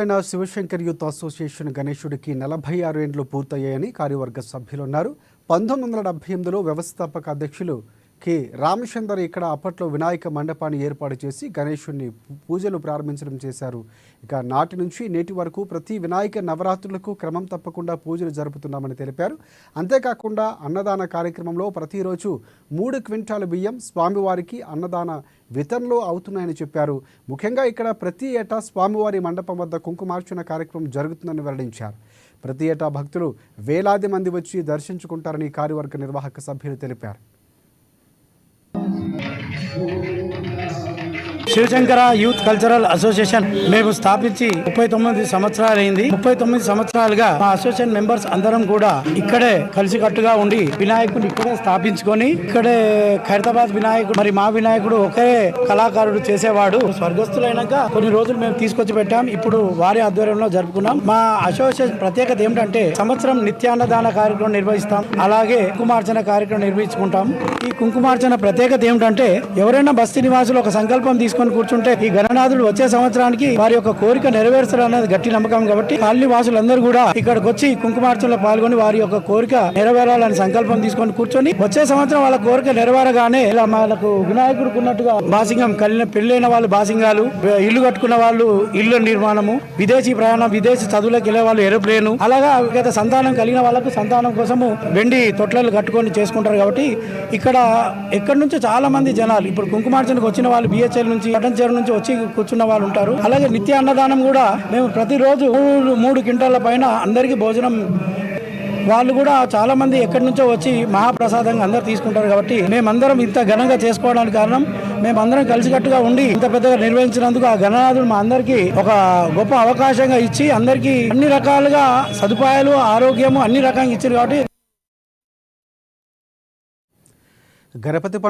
Shivshankar youth association గణేశుడికి 46 ఏండ్లు పూర్తయ్యాయని కార్యవర్గ సభ్యులు అన్నారు. 1978లో వ్యవస్థాపక అధ్యక్షులు కె రామచందర్ ఇక్కడ అప్పట్లో వినాయక మండపాన్ని ఏర్పాటు చేసి గణేశుడిని పూజలు ప్రారంభించడం చేశారు. ఇక నాటి నుంచి నేటి వరకు ప్రతి వినాయక నవరాత్రులకు క్రమం తప్పకుండా పూజలు జరుపుతున్నామని తెలిపారు. అంతేకాకుండా అన్నదాన కార్యక్రమంలో ప్రతిరోజు 3 క్వింటాల బియ్యం స్వామివారికి అన్నదాన వితరణలో అవుతున్నాయని చెప్పారు. ముఖ్యంగా ఇక్కడ ప్రతి ఏటా స్వామివారి మండపం వద్ద కుంకుమార్చన కార్యక్రమం జరుగుతుందని వెల్లడించారు. ప్రతి ఏటా భక్తులు వేలాది మంది వచ్చి దర్శించుకుంటారని కార్యవర్గ నిర్వాహక సభ్యులు తెలిపారు. శివశంకర యూత్ కల్చరల్ అసోసియేషన్ మేము స్థాపించి 39 సంవత్సరాలైంది. 39 సంవత్సరాలుగా మా అసోసియేషన్ మెంబర్స్ అందరం కూడా ఇక్కడే కలిసికట్టుగా ఉండి వినాయకుడిని ఇక్కడే స్థాపించుకొని ఇక్కడే ఖైరతాబాద్ వినాయకుడు మరి మా వినాయకుడు ఒకే కళాకారుడు చేసేవాడు. స్వర్గస్థులైనాక కొన్ని రోజులు మేము తీసుకొచ్చి పెట్టాం. ఇప్పుడు వారి ఆధ్వర్యంలో జరుపుకున్నాం. మా అసోసియేషన్ ప్రత్యేకత ఏమిటంటే సంవత్సరం నిత్యాన్నదాన కార్యక్రమం నిర్వహిస్తాం. అలాగే కుంకుమార్చన కార్యక్రమం నిర్వహించుకుంటాం. ఈ కుంకుమార్చన ప్రత్యేకత ఏమిటంటే ఎవరైనా బస్తీ నివాసులు ఒక సంకల్పం తీసుకొని కూర్చుంటే ఈ గణనాథుడు వచ్చే సంవత్సరానికి వారి యొక్క కోరిక నెరవేర్చడం అనేది గట్టి నమ్మకం. కాబట్టి కాలనీ వాసులందరూ కూడా ఇక్కడికి వచ్చి కుంకుమార్చనలో పాల్గొని వారి యొక్క కోరిక నెరవేరాలని సంకల్పం తీసుకొని కూర్చొని వచ్చే సంవత్సరం వాళ్ళ కోరిక నెరవేరగానే ఇలా మనకు వినాయకుడికి ఉన్నట్టుగా బాసింగం పెళ్ళైన వాళ్ళు బాసింగాలు, ఇల్లు కట్టుకున్న వాళ్ళు ఇల్లు నిర్మాణము, విదేశీ ప్రయాణం, విదేశీ చదువులకు వెళ్ళే వాళ్ళు ఏరోప్లేను, అలాగా సంతానం కలిగిన వాళ్ళకు సంతానం కోసము వెండి తొట్లలు కట్టుకొని చేసుకుంటారు. కాబట్టి ఇక్కడ ఎక్కడి నుంచో చాలా మంది జనాలు ఇప్పుడు కుంకుమార్చనకు వచ్చిన వాళ్ళు బిహెచ్ఎల్ నుంచి పట్టణచేరు నుంచి వచ్చి కూర్చున్న వాళ్ళు ఉంటారు. అలాగే నిత్య అన్నదానం కూడా మేము ప్రతిరోజు 3 క్వింటాల పైన అందరికీ భోజనం వాళ్ళు కూడా చాలా మంది ఎక్కడి నుంచో వచ్చి మహాప్రసాదంగా అందరు తీసుకుంటారు. కాబట్టి మేమందరం ఇంత ఘనంగా చేసుకోవడానికి కారణం మేమందరం కలిసికట్టుగా ఉండి ఇంత పెద్దగా నిర్వహించినందుకు ఆ గణనాథుడు మా అందరికీ ఒక గొప్ప అవకాశంగా ఇచ్చి అందరికీ అన్ని రకాలుగా సదుపాయాలు, ఆరోగ్యము అన్ని రకంగా ఇచ్చారు. కాబట్టి గణపతి పండుగ